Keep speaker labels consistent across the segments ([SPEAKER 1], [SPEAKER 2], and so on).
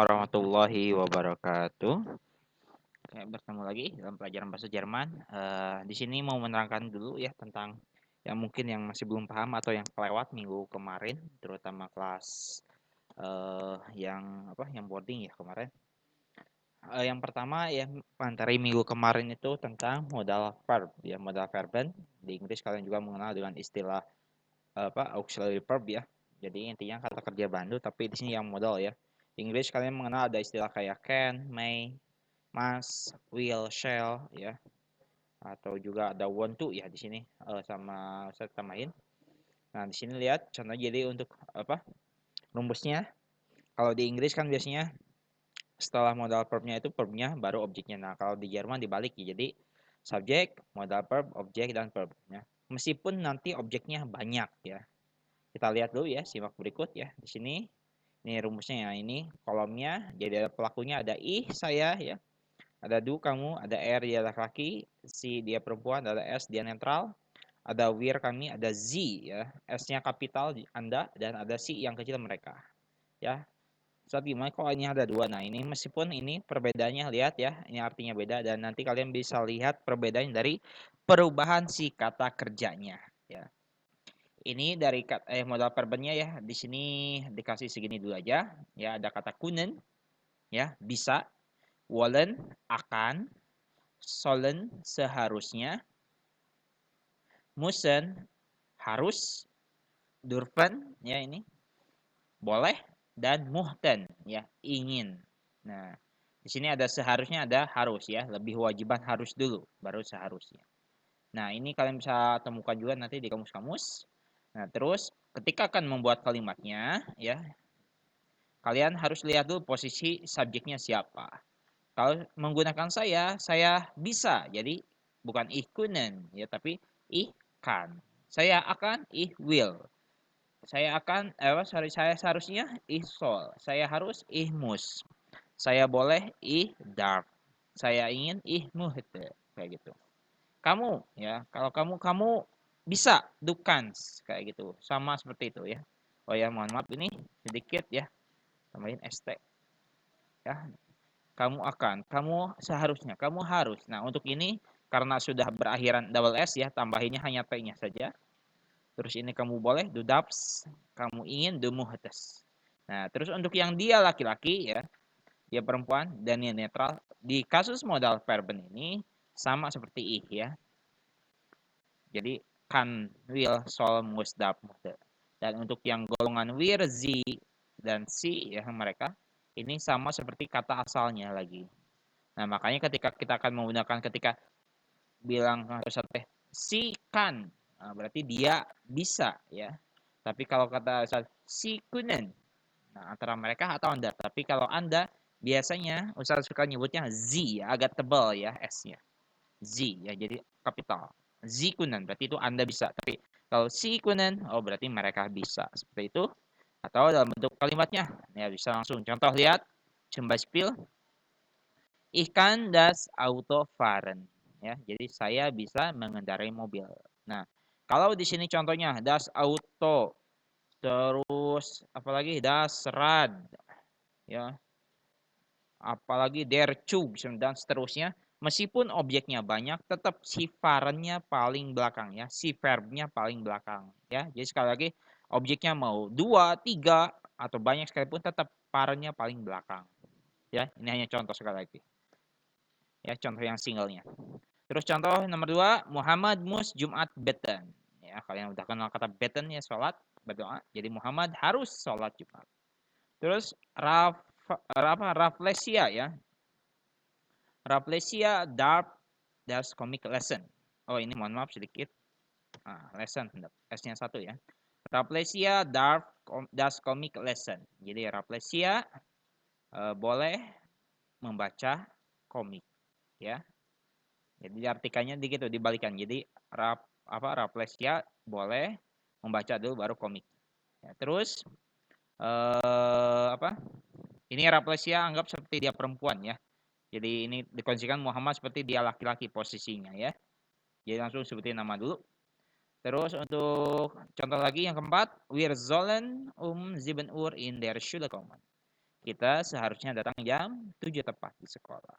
[SPEAKER 1] warahmatullahi wabarakatuh. Oke, bertemu lagi dalam pelajaran bahasa Jerman. Di sini mau menerangkan dulu ya tentang yang mungkin yang masih belum paham atau yang kelewat minggu kemarin, terutama kelas yang boarding ya kemarin. Yang pertama yang materi minggu kemarin itu tentang modal verb ya, modal verben. Di Inggris kalian juga mengenal dengan istilah auxiliary verb ya. Jadi intinya kata kerja bantu tapi di sini yang modal ya. Di Inggris kalian mengenal ada istilah kayak can, may, must, will, shall ya. Atau juga ada want to ya di sini sama saya tambahin. Nah, di sini lihat contoh jadi untuk rumusnya. Kalau di Inggris kan biasanya setelah modal verbnya itu verbnya baru objeknya. Nah, kalau di Jerman dibalik ya. Jadi subjek, modal verb, objek dan verb ya. Meskipun nanti objeknya banyak ya. Kita lihat dulu ya, simak berikut ya. Di sini ini rumusnya ya, ini kolomnya. Jadi ada pelakunya ada I saya ya. Ada du kamu, ada R dia laki-laki, si dia perempuan, ada S dia netral. Ada wir kami, ada Z ya. S-nya kapital Anda dan ada si yang kecil mereka. Ya. Saat gimana kok ini ada dua. Nah, ini meskipun ini perbedaannya lihat ya, ini artinya beda dan nanti kalian bisa lihat perbedaan dari perubahan si kata kerjanya ya. Ini dari modal verbennya ya. Di sini dikasih segini dulu aja. Ya, ada kata kunen ya, bisa, wollen akan, sollen seharusnya, müssen harus, dürfen ya ini boleh dan muhten ya ingin. Nah, di sini ada seharusnya ada harus ya, lebih wajiban harus dulu baru seharusnya. Nah, ini kalian bisa temukan juga nanti di kamus-kamus. Nah, terus ketika akan membuat kalimatnya ya, kalian harus lihat dulu posisi subjeknya siapa. Kalau menggunakan saya bisa. Jadi bukan ich können ya, tapi ich kann. Saya akan, ich will. Saya akan, saya seharusnya, ich soll. Saya harus, ich muss. Saya boleh, ich darf. Saya ingin, ich möchte. Kayak gitu. Kamu, ya, kalau kamu bisa, du kannst. Kayak gitu. Sama seperti itu ya. Oh ya, mohon maaf ini sedikit ya. Tambahin ST. Ya, kamu seharusnya, kamu harus. Nah, untuk ini karena sudah berakhiran double S ya, tambahinnya hanya T-nya saja. Terus ini kamu boleh, du darfst, kamu ingin, du möchtest. Nah, terus untuk yang dia laki-laki ya, dia perempuan dan dia netral, di kasus modal verben ini sama seperti ich ya. Jadi kan, will, soll, muss, darf, möchte. Dan untuk yang golongan wir, sie, dan si ya mereka, ini sama seperti kata asalnya lagi. Nah, makanya ketika kita akan menggunakan ketika bilang harus teh si kan, nah, berarti dia bisa ya. Tapi kalau kata si kunen, nah antara mereka atau Anda. Tapi kalau Anda biasanya Ustaz suka nyebutnya Z ya, agak tebal ya S-nya. Z ya, jadi kapital. Z kunen berarti itu Anda bisa. Tapi kalau si kunen, oh berarti mereka bisa. Seperti itu. Atau dalam bentuk kalimatnya, ya bisa langsung. Contoh lihat, zum Beispiel, ich kann das Auto fahren. Ya, jadi saya bisa mengendarai mobil. Nah, kalau di sini contohnya das Auto, terus apalagi das Rad, ya, apalagi der Zug dan seterusnya. Meskipun objeknya banyak, tetap si fahren-nya paling belakang ya, si verbnya paling belakang ya. Jadi sekali lagi objeknya mau 2, 3 atau banyak sekalipun tetap fahren-nya paling belakang. Ya, ini hanya contoh sekali lagi. Ya, contoh yang singlenya. Terus contoh nomor 2, Muhammad mus Jumat beten. Ya, kalian udah kenal kata beten ya, sholat, berdoa. Jadi Muhammad harus sholat Jumat. Terus Raflesia ya. Raflesia darf das comic lesson. Oh, ini mohon maaf sedikit. Lesson, S-nya 1 ya. Raflesia darf das comic lesson. Jadi Raflesia boleh membaca komik ya. Jadi artikannya gitu dibalikan. Jadi Rafflesia boleh membaca dulu baru komik. Ya, terus ini Rafflesia anggap seperti dia perempuan ya. Jadi ini dikondisikan Muhammad seperti dia laki-laki posisinya ya. Jadi langsung sebutin nama dulu. Terus untuk contoh lagi yang keempat, wir sollen 7 Uhr in der Schule kommen. kita seharusnya datang jam 7 tepat di sekolah.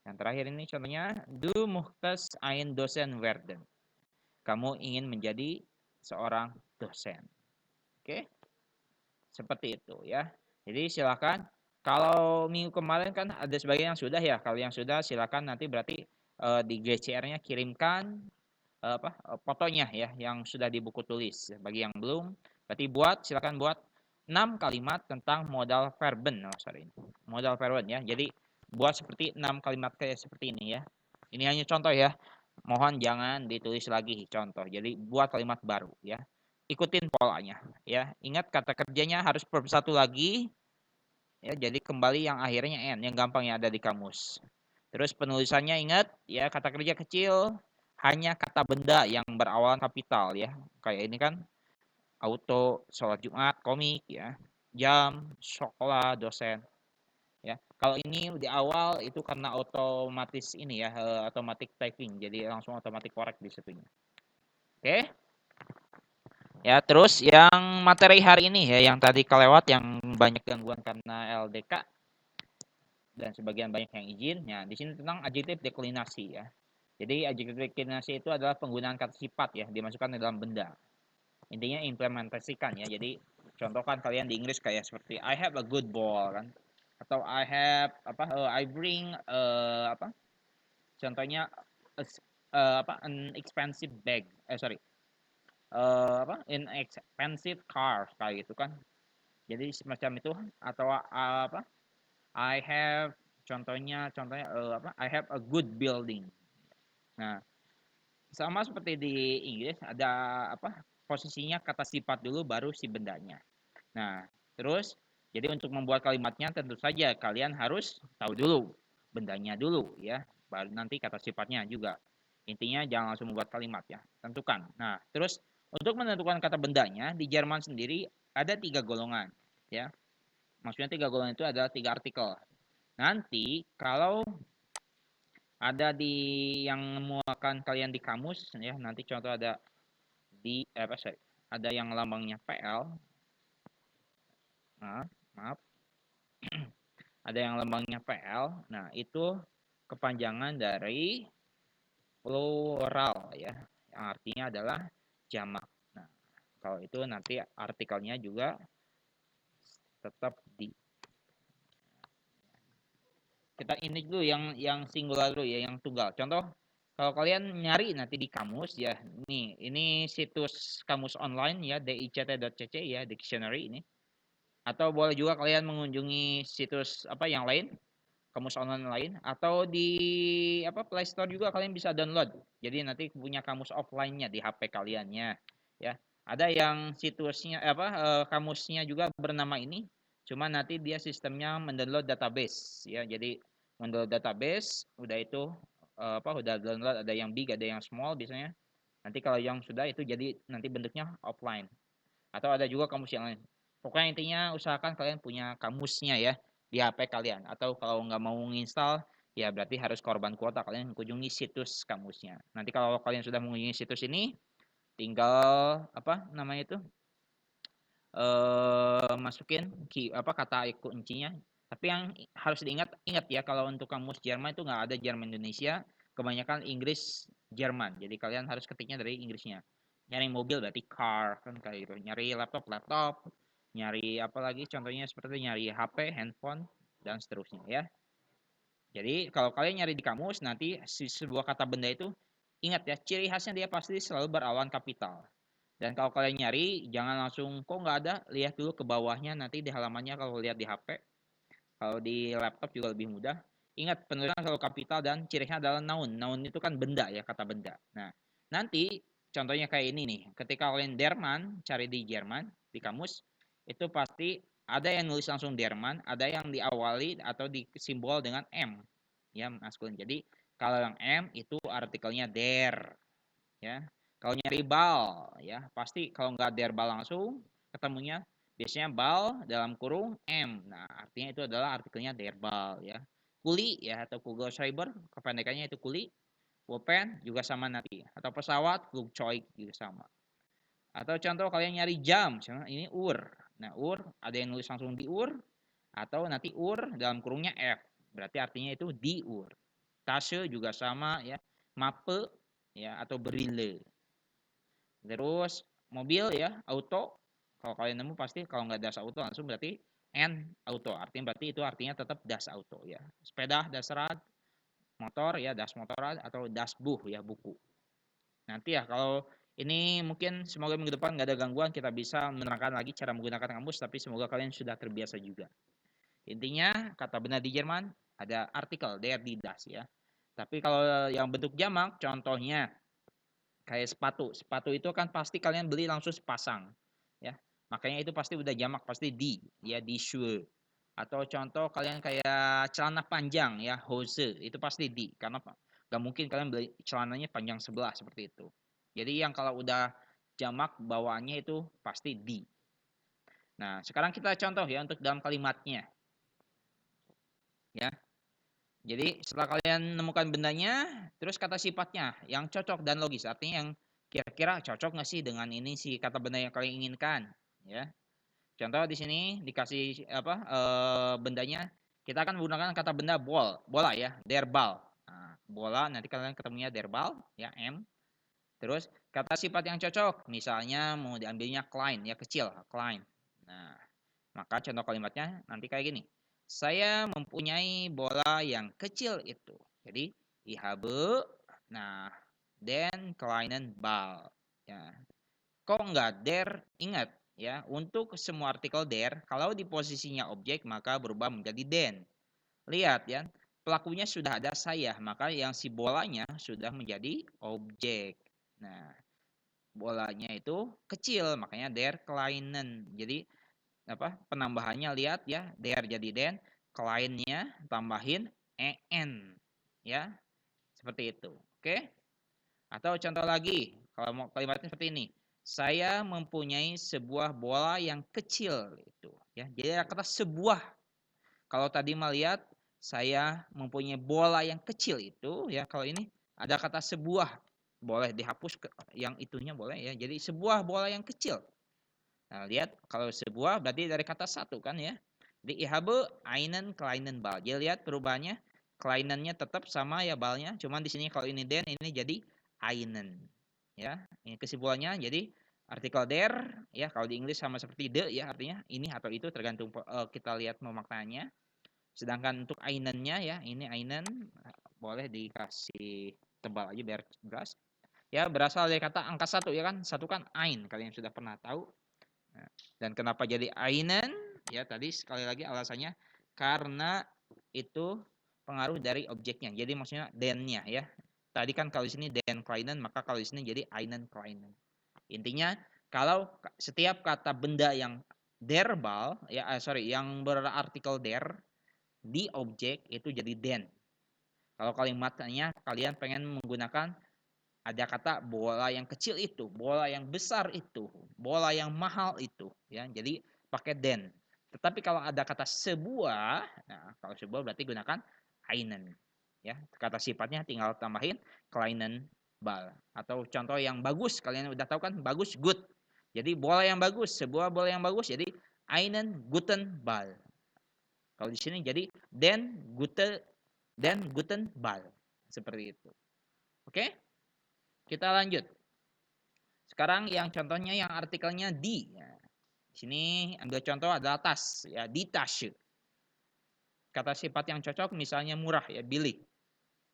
[SPEAKER 1] Yang terakhir ini contohnya, du möchtest ein Dosen werden. Kamu ingin menjadi seorang dosen. Oke, seperti itu ya. Jadi silakan. Kalau minggu kemarin kan ada sebagian yang sudah ya. Kalau yang sudah silakan nanti berarti di GCR-nya kirimkan fotonya ya yang sudah di buku tulis. Bagi yang belum, berarti silakan buat 6 kalimat tentang modal verben. Modal verben ya. Jadi buat seperti 6 kalimat kayak seperti ini ya. Ini hanya contoh ya. Mohon jangan ditulis lagi contoh. Jadi buat kalimat baru ya. Ikutin polanya ya. Ingat kata kerjanya harus verb satu lagi ya. Jadi kembali yang akhirnya n, yang gampang yang ada di kamus. Terus penulisannya ingat ya, kata kerja kecil hanya kata benda yang berawalan kapital ya. Kayak ini kan auto, sholat Jumat, komik ya, jam, sekolah, dosen ya. Kalau ini di awal itu karena otomatis ini ya, automatic typing, jadi langsung automatic correct di situnya. Oke. Ya, terus yang materi hari ini ya, yang tadi kelewat yang banyak gangguan karena LDK dan sebagian banyak yang izin. Ya, di sini tentang adjektif deklinasi ya. Jadi adjektif deklinasi itu adalah penggunaan kata sifat ya, dimasukkan ke dalam benda. Intinya implementasikan ya. Jadi contohkan kalian di Inggris kayak seperti I have a good ball kan, atau I have I bring contohnya an expensive bag inexpensive car kayak gitu kan. Jadi semacam itu, atau I have contohnya I have a good building. Nah, sama seperti di Inggris ada posisinya kata sifat dulu baru si bendanya. Nah, terus jadi untuk membuat kalimatnya tentu saja kalian harus tahu dulu bendanya dulu ya, baru nanti kata sifatnya juga. Intinya jangan langsung membuat kalimat ya, tentukan. Nah, terus untuk menentukan kata bendanya di Jerman sendiri ada 3 golongan ya. Maksudnya 3 golongan itu adalah 3 artikel. Nanti kalau ada di yang akan kalian di kamus ya, nanti contoh ada di ada yang lambangnya PL. Nah, maaf. Ada yang lambangnya PL. Nah, itu kepanjangan dari plural ya. Yang artinya adalah jamak. Nah, kalau itu nanti artikelnya juga tetap di kita ini dulu yang singular dulu ya, yang tunggal. Contoh, kalau kalian nyari nanti di kamus ya, ini situs kamus online ya, dict.cc ya, dictionary ini. Atau boleh juga kalian mengunjungi situs yang lain, kamus online lain, atau di Play Store juga kalian bisa download. Jadi nanti punya kamus offline-nya di HP kaliannya ya. Ada yang situsnya kamusnya juga bernama ini, cuma nanti dia sistemnya mendownload database ya. Jadi mendownload database udah itu udah download, ada yang big, ada yang small biasanya. Nanti kalau yang sudah itu jadi nanti bentuknya offline. Atau ada juga kamus yang lain. Pokoknya intinya usahakan kalian punya kamusnya ya di HP kalian. Atau kalau nggak mau menginstal, ya berarti harus korban kuota, kalian kunjungi situs kamusnya. Nanti kalau kalian sudah mengunjungi situs ini, tinggal masukin kata kuncinya. Tapi yang harus ingat ya, kalau untuk kamus Jerman itu nggak ada Jerman Indonesia, kebanyakan Inggris Jerman. Jadi kalian harus ketiknya dari Inggrisnya. Nyari mobil berarti car kan kayak gitu. Nyari laptop, nyari apa lagi contohnya seperti nyari HP, handphone dan seterusnya ya. Jadi kalau kalian nyari di kamus nanti sebuah kata benda itu ingat ya, ciri khasnya dia pasti selalu berawalan kapital. Dan kalau kalian nyari, jangan langsung kok nggak ada, lihat dulu ke bawahnya nanti di halamannya kalau lihat di HP. Kalau di laptop juga lebih mudah. Ingat, penulisan selalu kapital dan ciri khasnya adalah noun. Noun itu kan benda ya, kata benda. Nah, nanti contohnya kayak ini nih. Ketika kalian Derman, cari di Jerman, di kamus, itu pasti ada yang nulis langsung Derman, ada yang diawali atau disimbol dengan M. Ya, maskulin. Jadi, kalau yang M itu artikelnya der. Ya, kalau nyari bal ya pasti kalau nggak der bal langsung ketemunya biasanya bal dalam kurung M. Nah, artinya itu adalah artikelnya der bal ya. Kuli ya atau Kugelschreiber kependekannya itu kuli. Pulpen juga sama nanti. Atau pesawat Flugzeug juga sama. Atau contoh kalian nyari jam, ini ur. Nah, ur ada yang nulis langsung di ur, Atau nanti dalam kurungnya F. Berarti artinya itu die Uhr. Tasche juga sama ya. Mappe ya atau Brille. Terus mobil ya, auto. Kalau kalian nemu pasti kalau nggak das auto langsung berarti N auto. Artinya berarti itu artinya tetap das auto ya. Sepeda, das rad, motor ya, das motorrad atau das Buch ya, buku. Nanti ya kalau ini mungkin semoga minggu depan nggak ada gangguan kita bisa menerangkan lagi cara menggunakan kamus, tapi semoga kalian sudah terbiasa juga. Intinya kata benda di Jerman ada artikel der die das ya. Tapi kalau yang bentuk jamak contohnya kayak sepatu. Sepatu itu kan pasti kalian beli langsung sepasang ya. Makanya itu pasti udah jamak, pasti di ya, di Schuhe. Atau contoh kalian kayak celana panjang ya, hose, itu pasti di karena gak mungkin kalian beli celananya panjang sebelah seperti itu. Jadi yang kalau udah jamak bawaannya itu pasti di. Nah, sekarang kita contoh ya untuk dalam kalimatnya. Ya. Jadi setelah kalian menemukan bendanya, terus kata sifatnya yang cocok dan logis. Artinya yang kira-kira cocok nggak sih dengan ini si kata benda yang kalian inginkan, ya. Contoh di sini dikasih apa bendanya, kita akan menggunakan kata benda bola ya, der Ball. Nah, bola nanti kalian ketemunya der Ball ya, M. Terus kata sifat yang cocok, misalnya mau diambilnya klein ya, kecil, klein. Nah, maka contoh kalimatnya nanti kayak gini. Saya mempunyai bola yang kecil itu. Jadi, ich habe, nah, den kleinen Ball. Ya. Kok enggak der? Ingat ya, untuk semua artikel der, kalau di posisinya objek maka berubah menjadi den. Lihat ya, pelakunya sudah ada saya, maka yang si bolanya sudah menjadi objek. Nah, bolanya itu kecil, makanya der kleinen. Jadi apa penambahannya lihat ya, der jadi den, kleinnya tambahin en ya, seperti itu. Oke? Atau contoh lagi, kalau mau kalimatnya seperti ini. Saya mempunyai sebuah bola yang kecil itu ya. Jadi ada kata sebuah. Kalau tadi melihat saya mempunyai bola yang kecil itu ya, kalau ini ada kata sebuah, boleh dihapus yang itunya boleh ya. Jadi sebuah bola yang kecil. Nah, lihat kalau sebuah berarti dari kata satu kan ya. Di ich habe einen kleinen Ball. Jadi lihat perubahannya. Kleinennya tetap sama ya balnya, cuman di sini kalau ini den ini jadi einen. Ya, ini kesimpulannya jadi artikel der ya kalau di Inggris sama seperti the ya artinya ini atau itu tergantung kita lihat memaknanya. Sedangkan untuk einennya ya, ini einen boleh dikasih tebal aja biar jelas. Ya, berasal dari kata angka satu ya kan. Satu kan ein, kalian sudah pernah tahu. Nah, dan kenapa jadi einen? Ya tadi sekali lagi alasannya karena itu pengaruh dari objeknya. Jadi maksudnya dennya ya. Tadi kan kalau di sini den kleinen, maka kalau di sini jadi einen kleinen. Intinya kalau setiap kata benda yang derbal ya yang berartikel der di objek itu jadi den. Kalau kalimatnya kalian pengen menggunakan ada kata bola yang kecil itu, bola yang besar itu, bola yang mahal itu, ya. Jadi pakai den. Tetapi kalau ada kata sebuah, nah kalau sebuah berarti gunakan einen, ya. Kata sifatnya tinggal tambahin kleinen Ball. Atau contoh yang bagus, kalian udah tahu kan, bagus good. Jadi bola yang bagus, sebuah bola yang bagus, jadi einen guten Ball. Kalau di sini jadi den guten Ball. Seperti itu. Oke? Kita lanjut. Sekarang yang contohnya yang artikelnya di. Ya. Di sini ambil contoh adalah tas ya, die Tasche. Kata sifat yang cocok misalnya murah ya, billig.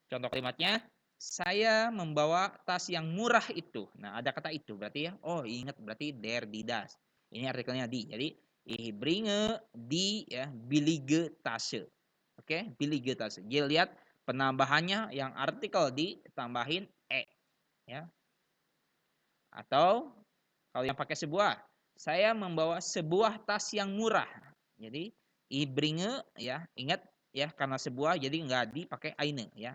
[SPEAKER 1] Contoh kalimatnya saya membawa tas yang murah itu. Nah, ada kata itu berarti ya. Oh, ingat berarti der die das. Ini artikelnya di. Jadi ich bringe die ya billige Tasche. Oke, billige Tasche. Jadi lihat penambahannya yang artikel di tambahin ya. Atau kalau yang pakai sebuah, saya membawa sebuah tas yang murah. Jadi ibringe ya, ingat ya karena sebuah jadi nggak dipakai eine ya.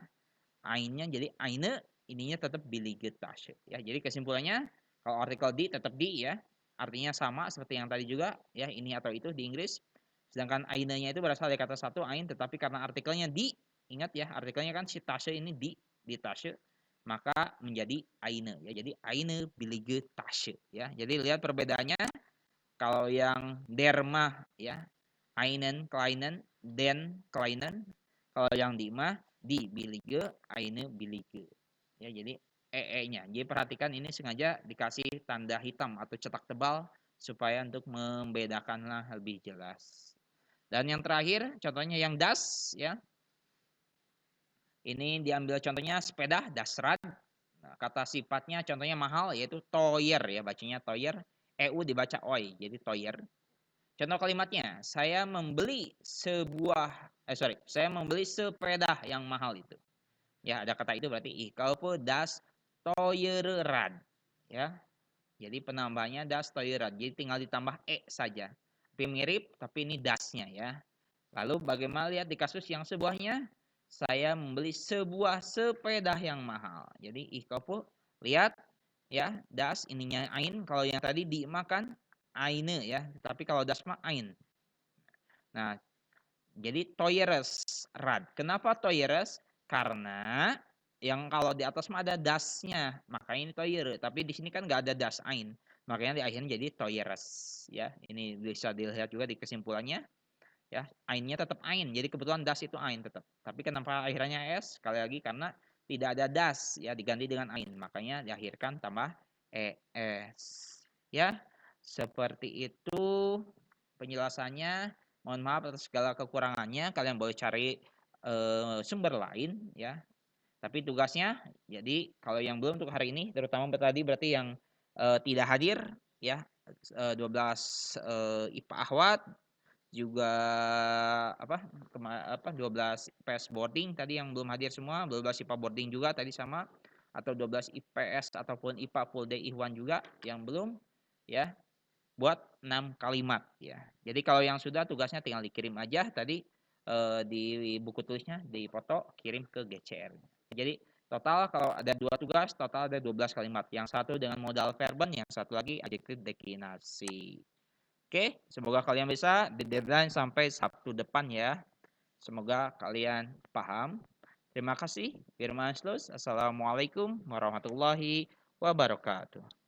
[SPEAKER 1] Ainnya jadi eine, ininya tetap billige Tasche ya. Jadi kesimpulannya kalau artikel di tetap di ya. Artinya sama seperti yang tadi juga ya, ini atau itu di Inggris. Sedangkan eine-nya itu berasal dari kata satu ein, tetapi karena artikelnya di, ingat ya, artikelnya kan si Tasche ini di Tasche, maka menjadi eine ya. Jadi eine billige Tasche ya. Jadi lihat perbedaannya, kalau yang derma ya einen, kleinen, den, kleinen. Kalau yang di mah die billige, eine billige. Ya, jadi nya. Jadi perhatikan ini sengaja dikasih tanda hitam atau cetak tebal supaya untuk membedakanlah lebih jelas. Dan yang terakhir contohnya yang das ya. Ini diambil contohnya sepeda Dasrad. Nah, kata sifatnya contohnya mahal yaitu teuer ya, bacanya teuer. EU dibaca oi, jadi teuer. Contoh kalimatnya, saya membeli saya membeli sepeda yang mahal itu. Ya, ada kata itu berarti ich kaufe das teure Rad. Ya. Jadi penambahnya das teure Rad. Jadi tinggal ditambah saja. Tapi mirip, tapi ini dasnya ya. Lalu bagaimana lihat di kasus yang sebuahnya? Saya membeli sebuah sepeda yang mahal. Jadi ich kaufe, lihat ya, das ininya ain, kalau yang tadi dimakan eine ya, tapi kalau das mah ain. Nah, jadi teures Rad. Kenapa teures? Karena yang kalau di atas mah ada dasnya, makanya ini teure. Tapi di sini kan nggak ada das ain, makanya di akhirnya jadi teures ya. Ini bisa dilihat juga di kesimpulannya ya, ainnya tetap ain. Jadi kebetulan das itu ain tetap. Tapi kenapa akhirnya s? Sekali lagi karena tidak ada das ya, diganti dengan ain, makanya diakhirkan tambah es. Ya, seperti itu penjelasannya. Mohon maaf atas segala kekurangannya. Kalian boleh cari sumber lain ya. Tapi tugasnya, jadi kalau yang belum untuk hari ini, terutama tadi berarti yang tidak hadir ya, 12 IPA Ahwat, juga apa 12 IPS boarding tadi yang belum hadir semua, 12 IPA boarding juga tadi sama, atau 12 IPS ataupun IPA full day Ikhwan juga yang belum ya, buat 6 kalimat ya. Jadi kalau yang sudah tugasnya tinggal dikirim aja tadi di buku tulisnya, di foto, kirim ke GCR. Jadi total kalau ada 2 tugas, total ada 12 kalimat. Yang satu dengan modal verben, yang satu lagi adjektif deklinasi. Oke, semoga kalian bisa di deadline sampai Sabtu depan ya. Semoga kalian paham. Terima kasih. Firman Slus. Assalamualaikum warahmatullahi wabarakatuh.